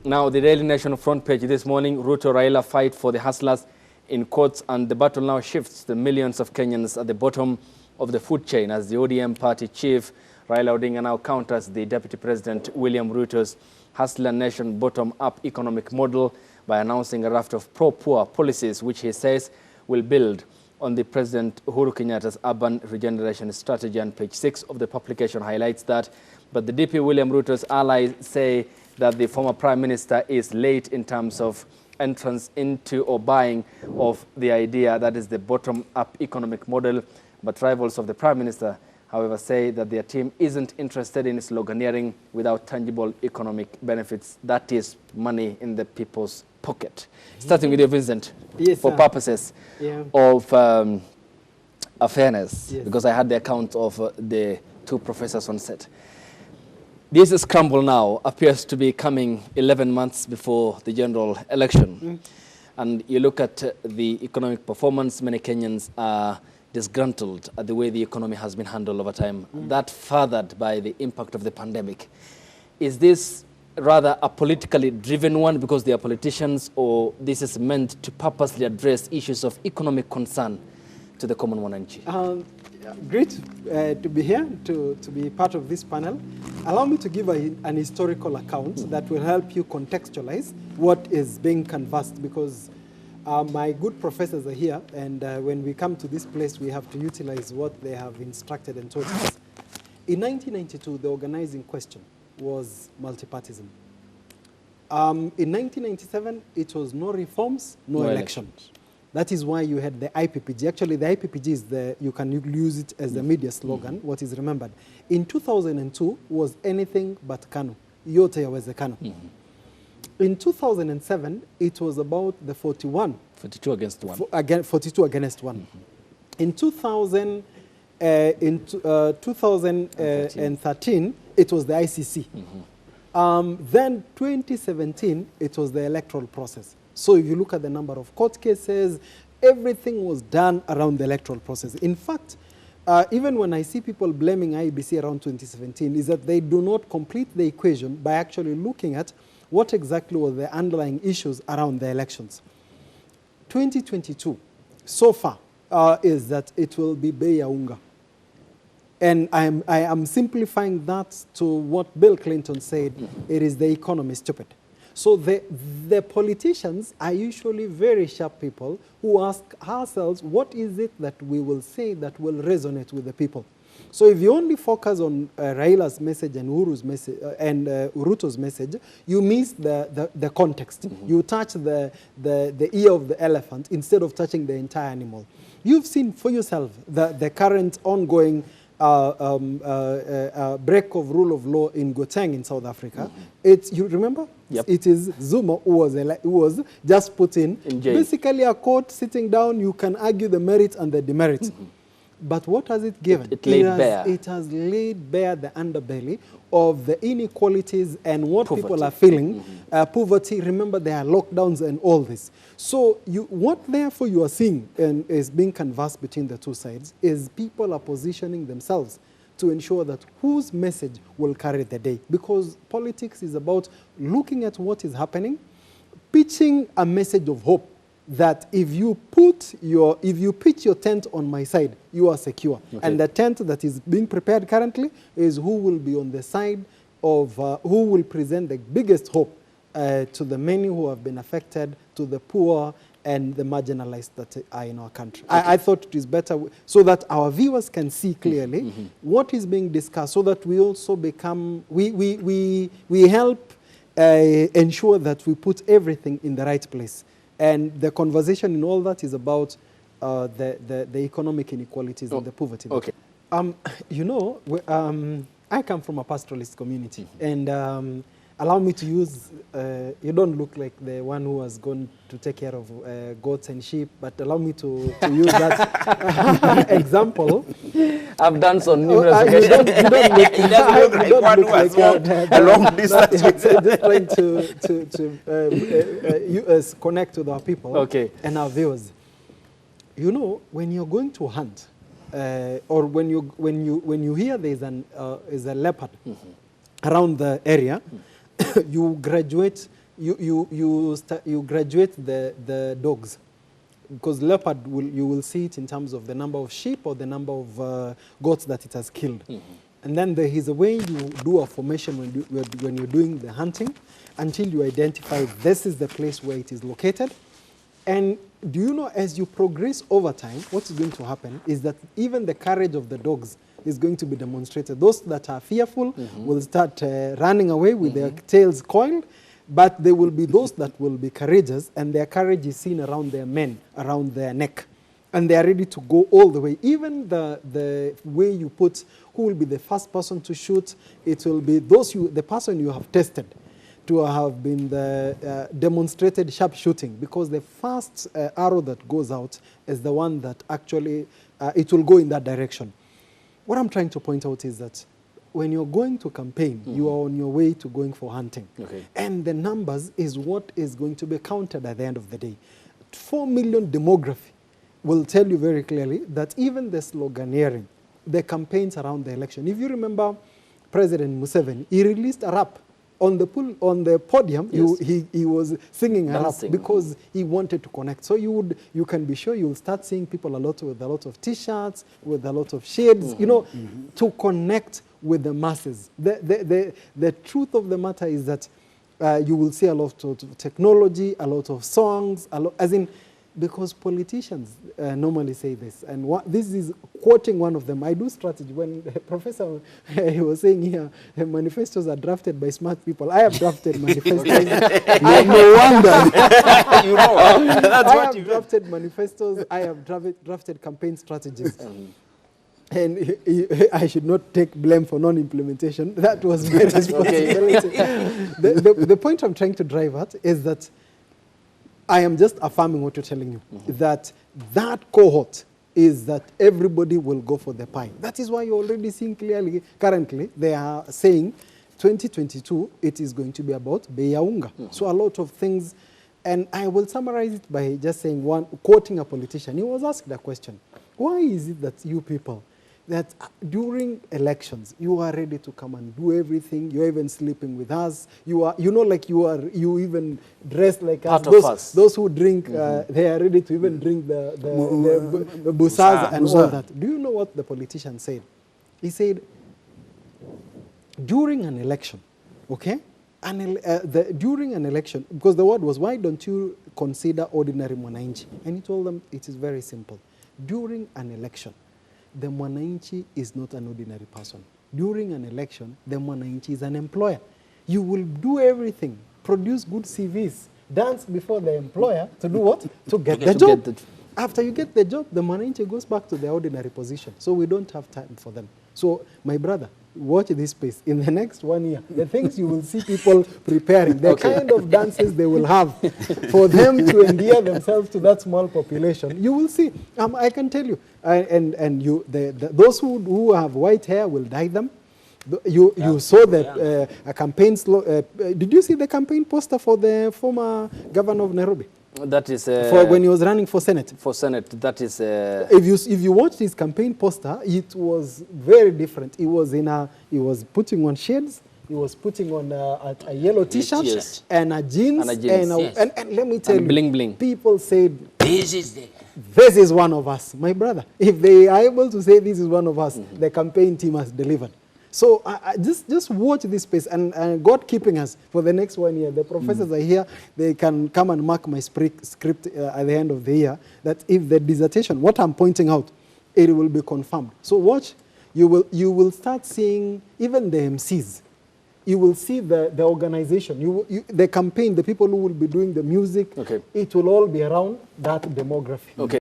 Now, the Daily Nation front page this morning, Ruto Raila fight for the hustlers in courts, and the battle now shifts the millions of Kenyans at the bottom of the food chain as the ODM party chief, Raila Odinga, now counters the Deputy President William Ruto's Hustler Nation bottom-up economic model by announcing a raft of pro-poor policies, which he says will build on the President Uhuru Kenyatta's urban regeneration strategy. And page 6 of the publication highlights that. But the DP William Ruto's allies say that the former Prime Minister is late in terms of entrance into or buying of the idea that is the bottom-up economic model. But rivals of the Prime Minister, however, say that their team isn't interested in sloganeering without tangible economic benefits. That is money in the people's pocket. Starting with you, Vincent, yes, for purposes of fairness, because I had the account of the two professors on set. This scramble now appears to be coming 11 months before the general election. And you look at the economic performance, many Kenyans are disgruntled at the way the economy has been handled over time, that furthered by the impact of the pandemic. Is this rather a politically driven one because they are politicians, or this is meant to purposely address issues of economic concern to the common mwananchi? Great to be here, to be part of this panel. Allow me to give an historical account that will help you contextualize what is being canvassed, because my good professors are here, and when we come to this place, we have to utilize what they have instructed and taught us. In 1992, the organizing question was multipartism. In 1997, it was no reforms, no elections. That is why you had the IPPG. Actually, the IPPG is you can use it as the media slogan, what is remembered. In 2002 was anything but KANU. Yote was the KANU. In 2007, it was about the 41. 42 against 1. 42 against 1. In 2013, it was the ICC. Then 2017, it was the electoral process. So if you look at the number of court cases, everything was done around the electoral process. In fact, even when I see people blaming IEBC around 2017, is that they do not complete the equation by actually looking at what exactly were the underlying issues around the elections. 2022, so far, is that it will be bei ya unga. And I am simplifying that to what Bill Clinton said, it is the economy, stupid. So the politicians are usually very sharp people who ask ourselves, what is it that we will say that will resonate with the people? So if you only focus on Raila's message and Uhuru's message and Ruto's message, you miss the context. You touch the ear of the elephant instead of touching the entire animal. You've seen for yourself the current ongoing break of rule of law in Gauteng in South Africa. You remember? Yep. It is Zuma who was just put in jail. Basically a court sitting down, you can argue the merit and the demerit. But what has it given? It has laid bare the underbelly of the inequalities and what people are feeling. Poverty, remember there are lockdowns and all this. So what therefore you are seeing and is being canvassed between the two sides is people are positioning themselves to ensure that whose message will carry the day. Because politics is about looking at what is happening, pitching a message of hope that if you pitch your tent on my side, you are secure. And the tent that is being prepared currently is who will be on the side of who will present the biggest hope to the many who have been affected, to the poor and the marginalized that are in our country. I thought it is better so that our viewers can see clearly what is being discussed, so that we also become, we help ensure that we put everything in the right place. And the conversation in all that is about the economic inequalities and the poverty. You know, I come from a pastoralist community, and allow me to use, you don't look like the one who has gone to take care of goats and sheep, but allow me to use that example. I've done so numerous occasions. You don't look like one who has walked a long distance. Just trying to connect with our people and our viewers. You know, when you're going to hunt, or when you hear there's a leopard around the area, you graduate you graduate the dogs, because leopard you will see it in terms of the number of sheep or the number of goats that it has killed. And then there is a way you do a formation when you're doing the hunting until you identify this is the place where it is located. And do you know, as you progress over time, what is going to happen is that even the courage of the dogs is going to be demonstrated. Those that are fearful will start running away with their tails coiled, but there will be those that will be courageous, and their courage is seen around their men, around their neck. And they are ready to go all the way. Even the way you put who will be the first person to shoot, it will be the person you have tested to have been the demonstrated sharp shooting, because the first arrow that goes out is the one that actually, it will go in that direction. What I'm trying to point out is that when you're going to campaign, you are on your way to going for hunting. And the numbers is what is going to be counted at the end of the day. 4 million demography will tell you very clearly that even the sloganeering, the campaigns around the election. If you remember President Museveni, he released a rap on the podium. He was singing a rap because he wanted to connect. So you can be sure you will start seeing people with a lot of T-shirts, with a lot of shades, you know, to connect with the masses. The truth of the matter is that you will see a lot of technology, a lot of songs, because politicians normally say this, and this is quoting one of them. I do strategy. When the professor he was saying here, the manifestos are drafted by smart people. I have drafted manifestos. No wonder. You know, that's I have drafted manifestos. I have drafted campaign strategies. And I should not take blame for non-implementation. That was my responsibility. The point I'm trying to drive at is that I am just affirming what you're telling you, that cohort is that everybody will go for the pie. That is why you're already seeing clearly, currently, they are saying 2022, it is going to be about bei ya unga. So a lot of things, and I will summarize it by just saying quoting a politician. He was asked a question. Why is it that you people, that during elections, you are ready to come and do everything, you're even sleeping with us, you even dress like us. Those who drink, they are ready to even drink the busas and all that. Do you know what the politician said? He said, during an election, okay? During an election, because the word was, why don't you consider ordinary mwananchi? And he told them, it is very simple. During an election, the mwananchi is not an ordinary person. During an election, the mwananchi is an employer. You will do everything, produce good CVs, dance before the employer to do what? To get the job. After you get the job, the mwananchi goes back to their ordinary position. So we don't have time for them. So, my brother, watch this space. In the next 1 year, the things you will see people preparing, the kind of dances they will have for them to endear themselves to that small population, you will see. I can tell you. Those who have white hair will dye them. You saw that a campaign. Did you see the campaign poster for the former governor of Nairobi? That is for when he was running for Senate. For Senate, that is. If you watched his campaign poster, it was very different. He was putting on shades. He was putting on a yellow T-shirt and a jeans. And let me tell you, bling bling. People said, this is one of us, my brother. If they are able to say this is one of us, the campaign team has delivered. So just watch this space, and God keeping us for the next 1 year. The professors are here. They can come and mark my script at the end of the year, that if the dissertation, what I'm pointing out, it will be confirmed. So watch. You will start seeing even the MCs. You will see the organization, the campaign, the people who will be doing the music. It will all be around that demography.